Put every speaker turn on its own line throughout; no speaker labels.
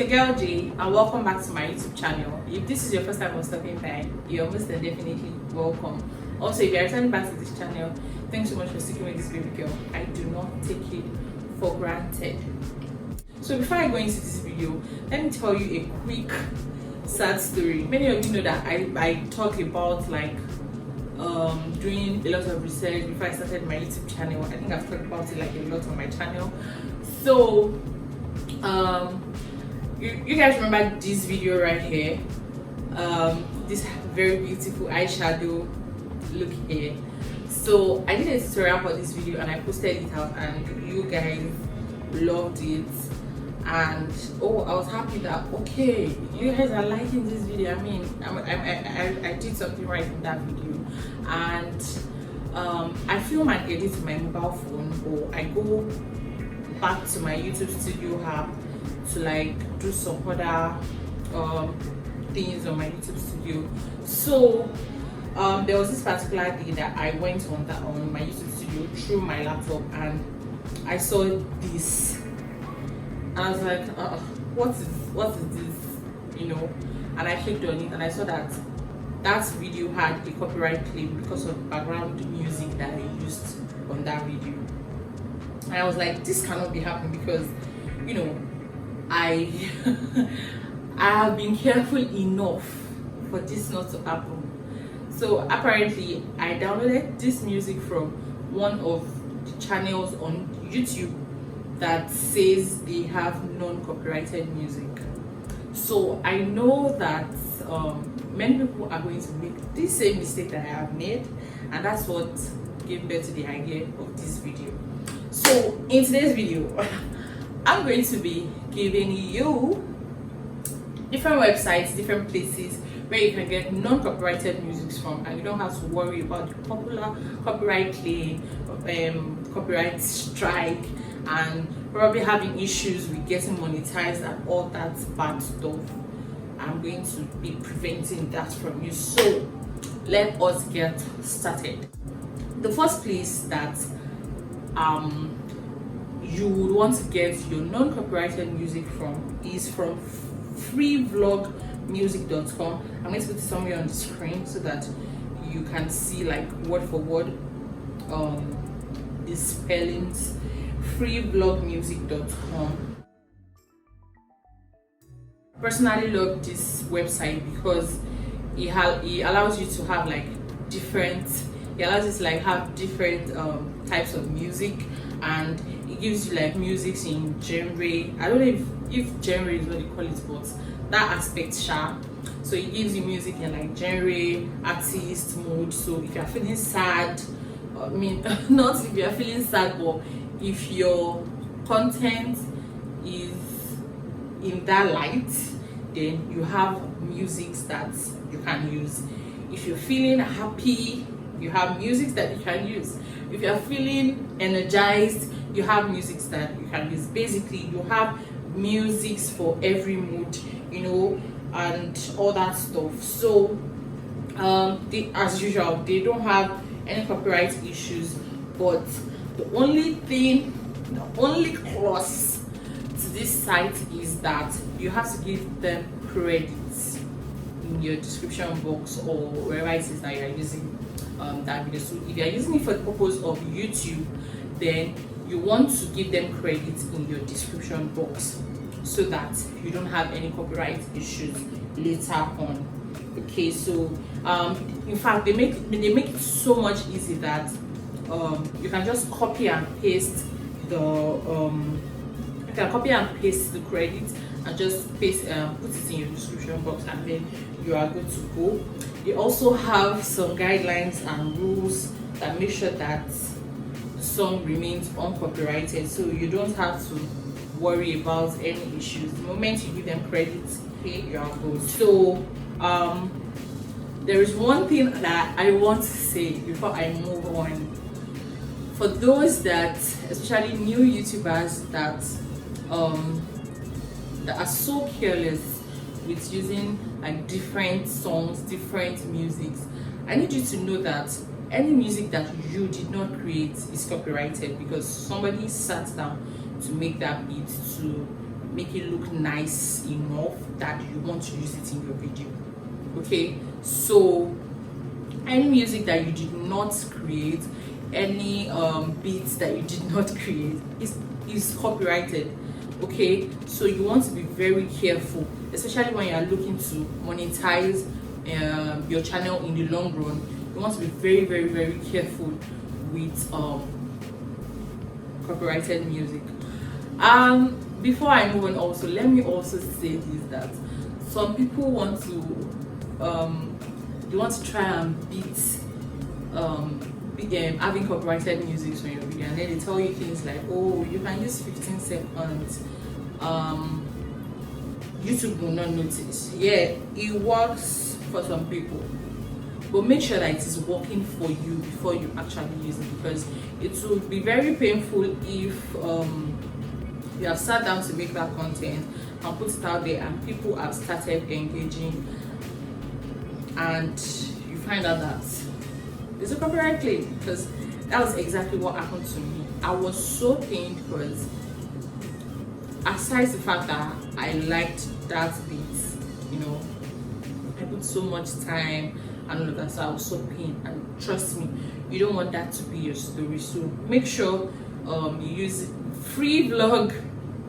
your girl Jay, and welcome back to my YouTube channel. If this is your first time on stopping by, you're most definitely welcome. Also, if you're returning back to this channel, thanks so much for sticking with this baby girl. I do not take it for granted. So before I go into this video, let me tell you a quick sad story. Many of you know that I talk about like doing a lot of research before I started my YouTube channel. I think I've talked about it like a lot on my channel. So you guys remember this video right here, this very beautiful eyeshadow look here. So I did a tutorial for this video and I posted it out and you guys loved it, and oh, I was happy that okay, you guys are liking this video. I mean, I did something right in that video. And I film and edit with my mobile phone, or I go back to my YouTube studio app to like do some other things on my YouTube studio. So there was this particular day that I went on my YouTube studio through my laptop and I saw this and I was like, what is this, you know? And I clicked on it and I saw that video had a copyright claim because of background music that I used on that video. And I was like, this cannot be happening, because you know I have been careful enough for this not to happen. So apparently I downloaded this music from one of the channels on YouTube that says they have non-copyrighted music. So I know that many people are going to make this same mistake that I have made, and that's what gave birth to the idea of this video. So in today's video, I'm going to be giving you different websites, different places where you can get non-copyrighted music from, and you don't have to worry about the popular copyright claim, copyright strike, and probably having issues with getting monetized and all that bad stuff. I'm going to be preventing that from you. So let us get started. The first place that you would want to get your non-copyrighted music from is from freevlogmusic.com. I'm going to put it somewhere on the screen so that you can see like word for word the spellings. freevlogmusic.com. Personally love this website because it allows you to have like different types of music, and it gives you like music in genre. I don't know if genre is what you call it, but that aspect sharp. So it gives you music in like genre, artist, mood. So if you're feeling sad, I mean not if you're feeling sad, but if your content is in that light, then you have music that you can use. If you're feeling happy, you have music that you can use. If you're feeling energized, you have music that you can use. Basically, you have music for every mood, you know, and all that stuff. So as usual, they don't have any copyright issues, but the only clause to this site is that you have to give them credits in your description box or wherever it is that you are using that video. So if you are using it for the purpose of YouTube, then you want to give them credits in your description box so that you don't have any copyright issues later on. Okay, so in fact they make it so much easy that you can just copy and paste the credits and just put it in your description box, and then you are good to go. They also have some guidelines and rules that make sure that the song remains uncopyrighted, so you don't have to worry about any issues. The moment you give them credits, okay, you are good. So there is one thing that I want to say before I move on. For those that, especially new YouTubers that are so careless with using like different songs, different musics, I need you to know that any music that you did not create is copyrighted, because somebody sat down to make that beat, to make it look nice enough that you want to use it in your video. Okay, so any music that you did not create, any beats that you did not create is copyrighted. Okay, so you want to be very careful, especially when you are looking to monetize your channel in the long run. You want to be very, very, very careful with copyrighted music. Before I move on, also let me also say this, that some people want to they want to try and beat having copyrighted music on your video, and then they tell you things like, oh, you can use 15 seconds, YouTube will not notice. Yeah, it works for some people, but make sure that it is working for you before you actually use it, because it will be very painful if you have sat down to make that content and put it out there and people have started engaging, and you find out that it's a copyright claim. Because that was exactly what happened to me. I was so pained, because aside the fact that I liked that beat, you know, I put so much time and all of that, so I was so pained. And trust me, you don't want that to be your story. So make sure you use free blog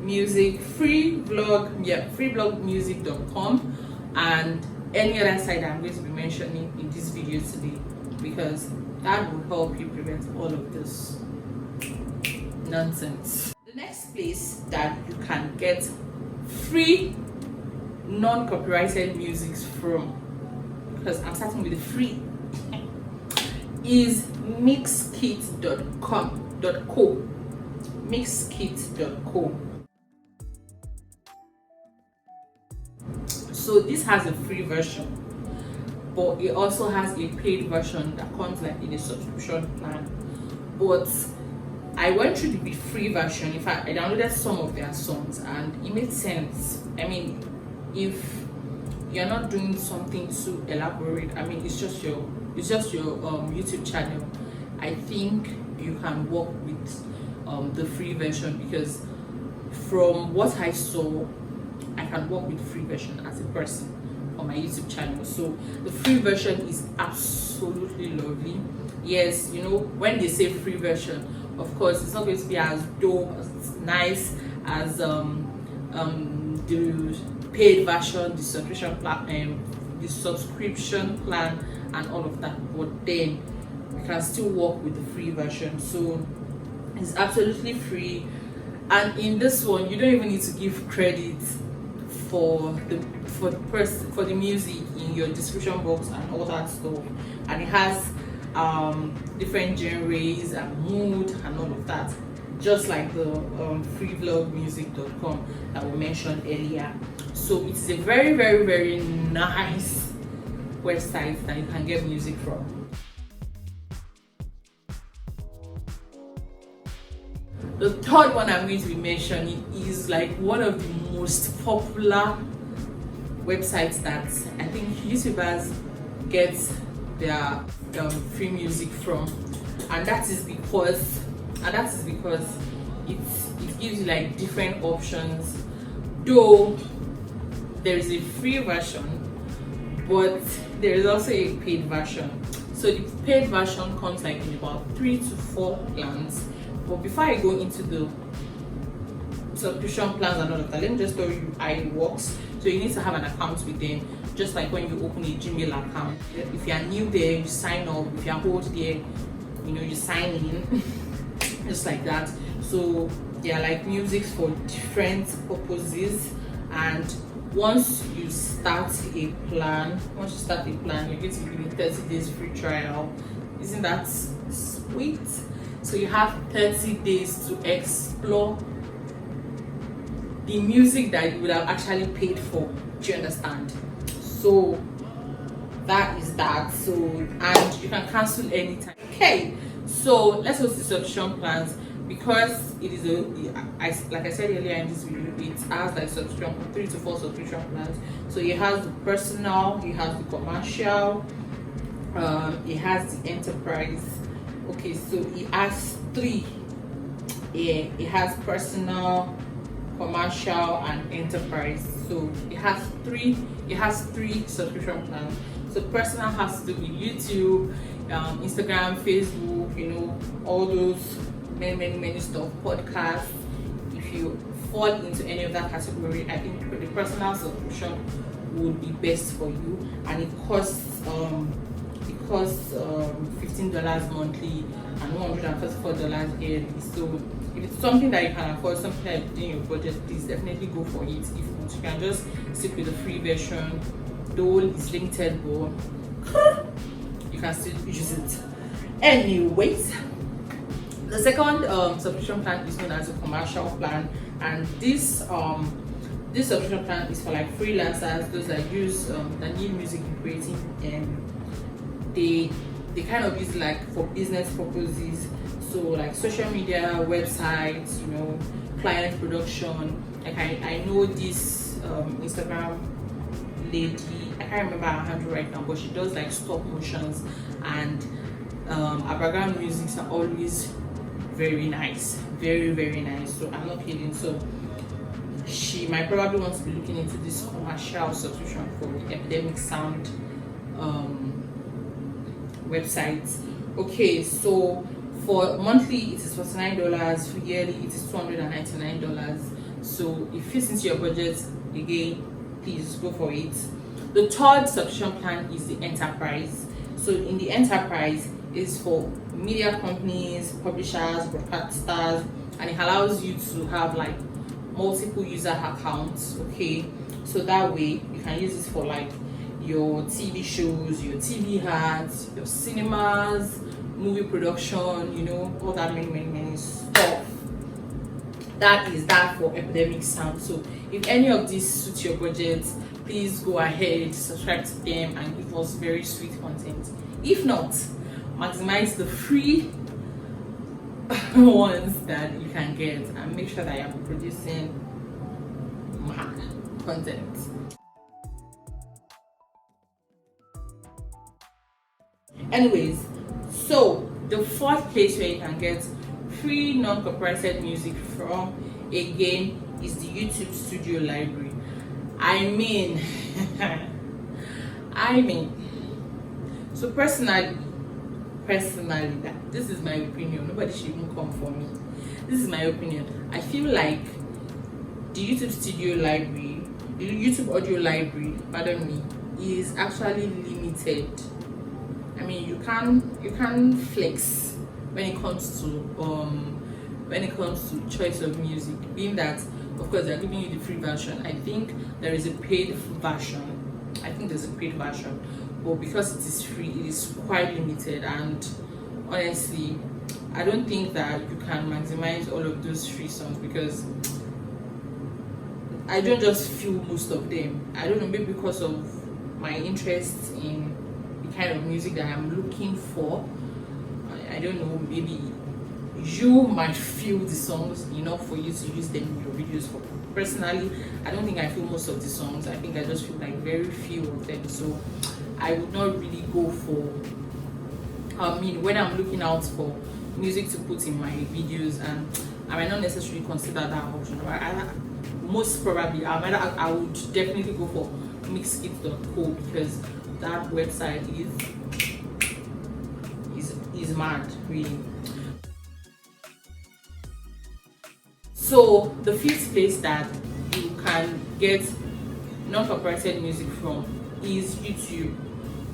music, freeblogmusic.com, and any other site I'm going to be mentioning in this video today, because that will help you prevent all of this nonsense. The next place that you can get free non-copyrighted music from, because I'm starting with the free, is mixkit.co. So this has a free version, but it also has a paid version that comes like in a subscription plan. But I went through the free version. In fact, I downloaded some of their songs and it made sense. I mean, if you're not doing something too elaborate, I mean, it's just your YouTube channel, I think you can work with the free version, because from what I saw, I can work with the free version as a person on my YouTube channel. So the free version is absolutely lovely. Yes, you know, when they say free version, of course it's not going to be as dope, as nice as the paid version, the subscription plan and all of that, but then you can still work with the free version. So it's absolutely free, and in this one you don't even need to give credit for the music in your description box and all that stuff, and it has different genres and mood and all of that, just like the freeblogmusic.com that we mentioned earlier. So it's a very, very, very nice website that you can get music from. The third one I'm going to be mentioning is like one of the most popular websites that I think YouTubers get their free music from, and that is because it gives you like different options. Though there is a free version, but there is also a paid version. So the paid version comes like in about 3 to 4 plans. But before I go into the subscription plans and all of that, let me just tell you how it works. So you need to have an account with them, just like when you open a Gmail account. If you are new there, you sign up. If you are old there, you know, you sign in, just like that. So they are like music for different purposes, and once you start a plan, you're going to be given 30 days free trial. Isn't that sweet? So you have 30 days to explore the music that you would have actually paid for. Do you understand? So that is that. So, and you can cancel anytime. Okay, so let's go to the subscription plans, because it is like I said earlier in this video, it has like 3 to 4 subscription plans. So it has the personal, it has the commercial, it has the enterprise. Okay, so it has 3. Yeah, it has personal, commercial, and enterprise. So it has three subscription plans. So personal has to do with YouTube, Instagram, Facebook, you know, all those many stuff, podcasts. If you fall into any of that category, I think the personal subscription would be best for you, and it costs $15 monthly and $134 yearly. So if it's something that you can afford, something that is within your budget, please definitely go for it. If not, you can just stick with the free version. Though it's limited, but you can still use it. Anyways, the second subscription plan is known as a commercial plan, and this subscription plan is for like freelancers, those that use that need music in creating, and they kind of use like for business purposes. So like social media, websites, you know, client production. Like I know this Instagram lady, I can't remember her handle right now, but she does like stop motions, and her background musics are always very nice, very nice. So I'm not kidding. So she might probably want to be looking into this commercial subscription for the Epidemic sound website. Okay, so for monthly it is $49, for yearly it is $299. So if it fits into your budget, again, please go for it. The third subscription plan is the enterprise. So in the enterprise is for media companies, publishers, broadcasters, and it allows you to have like multiple user accounts. Okay, so that way you can use this for like your TV shows, your TV ads, your cinemas, movie production, you know, all that many stuff. That is that for Epidemic Sound. So if any of these suit your budget, please go ahead, subscribe to them, and give us very sweet content. If not, maximize the free ones that you can get, and make sure that you are producing mad content. Anyways, so the fourth place where you can get free non-copyrighted music from, again, is the YouTube Studio Library. I mean so personally, that this is my opinion, nobody should even come for me, this is my opinion. I feel like the YouTube Studio Library, the YouTube Audio Library, pardon me, is actually limited. I mean, you can flex when it comes to choice of music, being that of course they're giving you the free version. I think there is a paid version. But because it is free, it is quite limited, and honestly, I don't think that you can maximize all of those free songs, because I don't just feel most of them. I don't know, maybe because of my interest in the kind of music that I'm looking for. I don't know, maybe you might feel the songs enough for you to use them in your videos. For personally, I don't think I feel most of the songs. I think I just feel like very few of them. So I would not really go for, when I'm looking out for music to put in my videos, and I might not necessarily consider that option. Most probably I would definitely go for mixkit.co, because that website is mad, really. So the fifth place that you can get non-copyrighted music from is YouTube.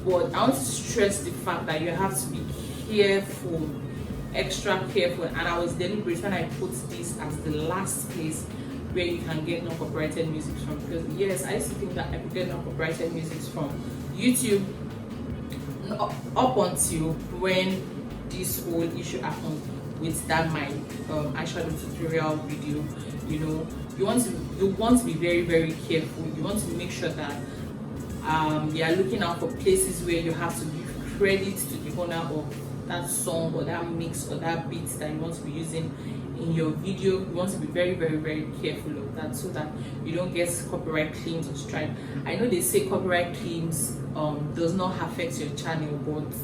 But I want to stress the fact that you have to be careful, extra careful, and I was deliberate when I put this as the last place where you can get non-copyrighted music from, because yes, I used to think that I could get non-copyrighted music from YouTube up until when this whole issue happened with that my eyeshadow tutorial video. You know, you want to be very careful. You want to make sure that you are looking out for places where you have to give credit to the owner of that song or that mix or that beat that you want to be using in your video. You want to be very careful of that, so that you don't get copyright claims or strike. I know they say copyright claims does not affect your channel, but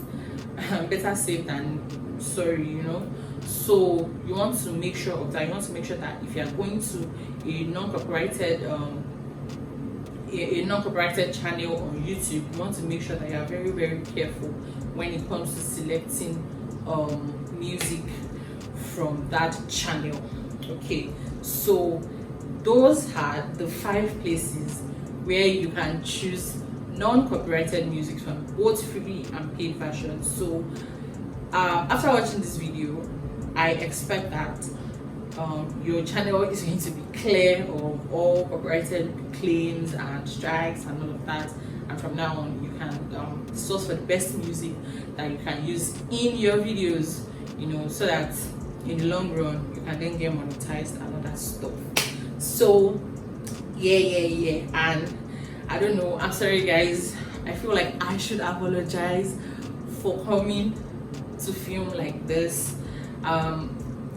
better safe than sorry, you know. So you want to make sure of that. You want to make sure that if you are going to a non-copyrighted a non-copyrighted channel on YouTube, you want to make sure that you are very, very careful when it comes to selecting music from that channel. Okay, so those are the 5 places where you can choose non-copyrighted music from both free and paid versions. So after watching this video, I expect that your channel is going to be clear of all copyrighted claims and strikes and all of that, and from now on you can source for the best music that you can use in your videos, you know, so that in the long run you can then get monetized and all that stuff. So yeah, and I don't know, I'm sorry guys, I feel like I should apologize for coming to film like this.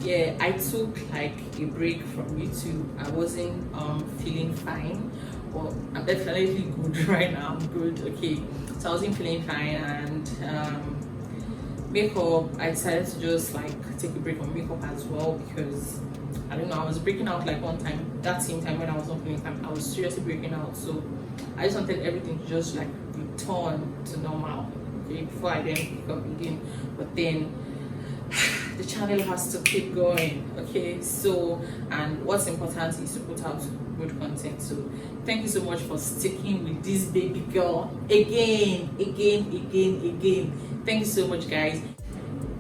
Yeah, I took like a break from YouTube. I wasn't feeling fine, but I'm definitely good right now. I'm good. Okay, so I wasn't feeling fine, and makeup, I decided to just like take a break from makeup as well, because I don't know, I was breaking out like one time, that same time when I was not feeling fine, I was seriously breaking out. So I just wanted everything to just like return to normal, okay, before I then pick up again. But then the channel has to keep going, okay. So, and what's important is to put out good content. So thank you so much for sticking with this baby girl again. Thank you so much guys.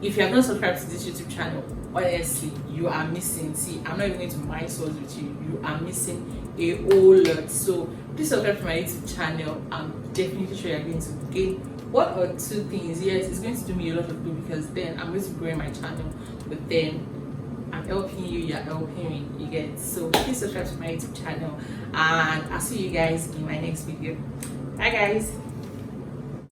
If you have not subscribed to this YouTube channel, honestly you are missing. See, I'm not even going to mind source with you, you are missing a whole lot. So please subscribe to my YouTube channel. I'm definitely sure you're going to gain 1 or 2 things. Yes, it's going to do me a lot of good, because then I'm going to grow my channel, but then I'm helping you, you're helping me, you get. So please subscribe to my YouTube channel, and I'll see you guys in my next video. Bye guys.